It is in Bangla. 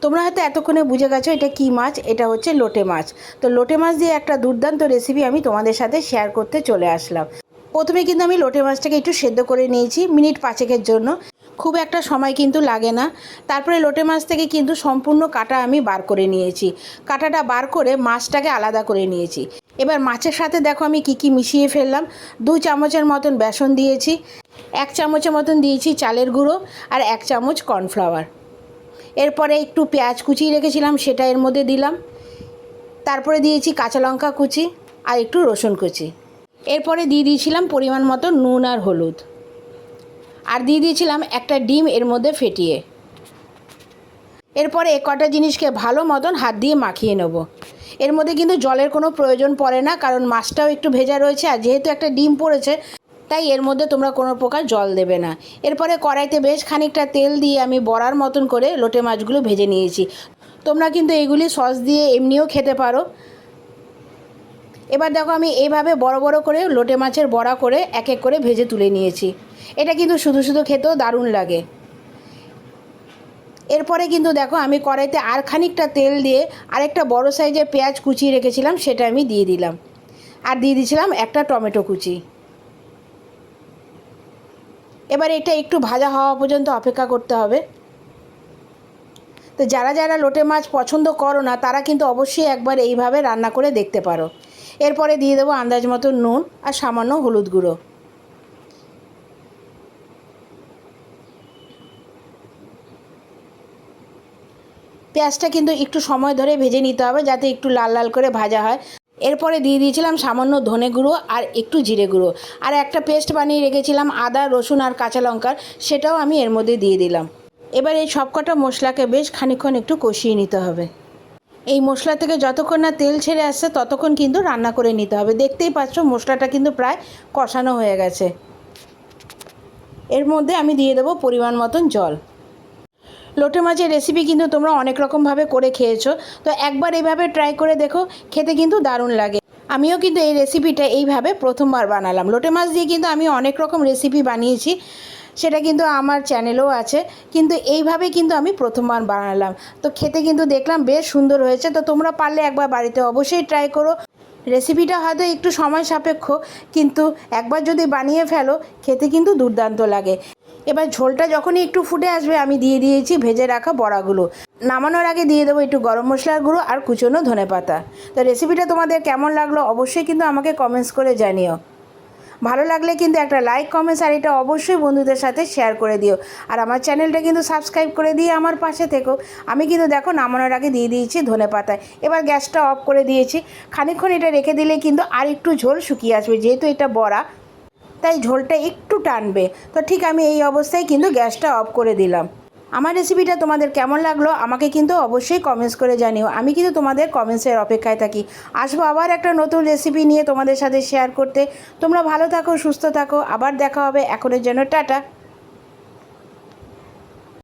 তোমরা হয়তো এতক্ষণে বুঝে গেছো এটা কি মাছ। এটা হচ্ছে লোটে মাছ। তো লোটে মাছ দিয়ে একটা দুর্দান্ত রেসিপি আমি তোমাদের সাথে শেয়ার করতে চলে আসলাম। প্রথমে কিন্তু আমি লোটে মাছটাকে একটু সেদ্ধ করে নিয়েছি মিনিট 5-এর জন্য। খুব একটা সময় কিন্তু লাগে না। তারপরে লোটে মাছ থেকে কিন্তু সম্পূর্ণ কাঁটা আমি বার করে নিয়েছি। কাঁটাটা বার করে মাছটাকে আলাদা করে নিয়েছি। এবার মাছের সাথে দেখো আমি কি মিশিয়ে ফেললাম। 2 চামচের মতন বেসন দিয়েছি, 1 চামচের মতন দিয়েছি চালের গুঁড়ো, আর 1 চামচ কর্নফ্লাওয়ার। এরপরে একটু পেঁয়াজ কুচিয়ে রেখেছিলাম সেটা এর মধ্যে দিলাম। তারপরে দিয়েছি কাঁচা লঙ্কা কুচি আর একটু রসুন কুচি। এরপরে দিয়ে দিয়েছিলাম পরিমাণ মতো নুন আর হলুদ, আর দিয়ে দিয়েছিলাম একটা ডিম এর মধ্যে ফেটিয়ে। এরপরে কটা জিনিসকে ভালো মতন হাত দিয়ে মাখিয়ে নেব। এর মধ্যে কিন্তু জলের কোনো প্রয়োজন পড়ে না, কারণ মাছটাও একটু ভেজা রয়েছে, আর যেহেতু একটা ডিম পড়েছে তাই এর মধ্যে তোমরা কোনো প্রকার জল দেবে না। এরপরে কড়াইতে বেশ খানিকটা তেল দিয়ে আমি বড়ার মতন করে লোটে মাছগুলো ভেজে নিয়েছি। তোমরা কিন্তু এগুলি সস দিয়ে এমনিও খেতে পারো। এবার দেখো আমি এইভাবে বড় বড় করে লোটে মাছের বড়া করে এক এক করে ভেজে তুলে নিয়েছি। এটা কিন্তু শুধু শুধু খেতেও দারুণ লাগে। এরপরে কিন্তু দেখো আমি কড়াইতে আর খানিকটা তেল দিয়ে আরেকটা বড় সাইজের পেঁয়াজ কুচিয়ে রেখেছিলাম সেটা আমি দিয়ে দিলাম, আর দিয়ে দিয়েছিলাম একটা টমেটো কুচি। এবার এটা একটু ভাজা হওয়া পর্যন্ত অপেক্ষা করতে হবে। তো যারা যারা লোটে মাছ পছন্দ করো না তারা কিন্তু অবশ্যই একবার এইভাবে রান্না করে দেখতে পারো। এরপরে দিয়ে দেবো আন্দাজ মতো নুন আর সামান্য হলুদ গুঁড়ো। পেঁয়াজটা কিন্তু একটু সময় ধরে ভেজে নিতে হবে যাতে একটু লাল লাল করে ভাজা হয়। এরপরে দিয়ে দিয়েছিলাম সামান্য ধনে গুঁড়ো আর একটু জিরে গুঁড়ো, আর একটা পেস্ট বানিয়ে রেখেছিলাম আদা রসুন আর কাঁচা লঙ্কার, সেটাও আমি এর মধ্যে দিয়ে দিলাম। এবার এই সবকটা মশলাকে বেশ খানিকক্ষণ একটু কষিয়ে নিতে হবে। এই মশলা থেকে যতক্ষণ না তেল ছেড়ে আসছে ততক্ষণ কিন্তু রান্না করে নিতে হবে। দেখতেই পাচ্ছ মশলাটা কিন্তু প্রায় কষানো হয়ে গেছে। এর মধ্যে আমি দিয়ে দেবো পরিমাণ মতন জল। লোটে মাছের রেসিপি কিন্তু তোমরা অনেক রকমভাবে করে খেয়েছো, তো একবার এইভাবে ট্রাই করে দেখো, খেতে কিন্তু দারুণ লাগে। আমিও কিন্তু এই রেসিপিটা এইভাবে প্রথমবার বানালাম। লোটে মাছ দিয়ে কিন্তু আমি অনেক রকম রেসিপি বানিয়েছি, সেটা কিন্তু আমার চ্যানেলেও আছে, কিন্তু এইভাবে কিন্তু আমি প্রথমবার বানালাম। তো খেতে কিন্তু দেখলাম বেশ সুন্দর হয়েছে। তো তোমরা পারলে একবার বাড়িতে অবশ্যই ট্রাই করো। রেসিপিটা হয়তো একটু সময় সাপেক্ষ, কিন্তু একবার যদি বানিয়ে ফেলো খেতে কিন্তু দুর্দান্ত লাগে। এবার ঝোলটা যখনই একটু ফুটে আসবে আমি দিয়ে দিয়েছি ভেজে রাখা বড়াগুলো। নামানোর আগে দিয়ে দেবো একটু গরম মশলার গুঁড়ো আর কুচনো ধনেপাতা। তো রেসিপিটা তোমাদের কেমন লাগলো অবশ্যই কিন্তু আমাকে কমেন্টস করে জানিও। ভালো লাগলে কিন্তু একটা লাইক কমেন্টস আর এটা অবশ্যই বন্ধুদের সাথে শেয়ার করে দিও। আর আমার চ্যানেলটা কিন্তু সাবস্ক্রাইব করে দিয়ে আমার পাশে থেকো। আমি কিন্তু দেখো নামানোর আগে দিয়ে দিয়েছি ধনেপাতা। এবার গ্যাসটা অফ করে দিয়েছি। খানিকক্ষণ এটা রেখে দিলে কিন্তু আর একটু ঝোল শুকিয়ে আসবে, যেহেতু এটা বড়া তাই ঝোলটা একটু টানবে। তো ঠিক আমি এই অবস্থায় কিন্তু গ্যাসটা অফ করে দিলাম। আমার রেসিপিটা তোমাদের কেমন লাগলো আমাকে কিন্তু অবশ্যই কমেন্টস করে জানিও। আমি কিন্তু তোমাদের কমেন্টসের অপেক্ষায় থাকি। আসবো আবার একটা নতুন রেসিপি নিয়ে তোমাদের সাথে শেয়ার করতে। তোমরা ভালো থাকো, সুস্থ থাকো, আবার দেখা হবে। এখনের জন্য টাটা।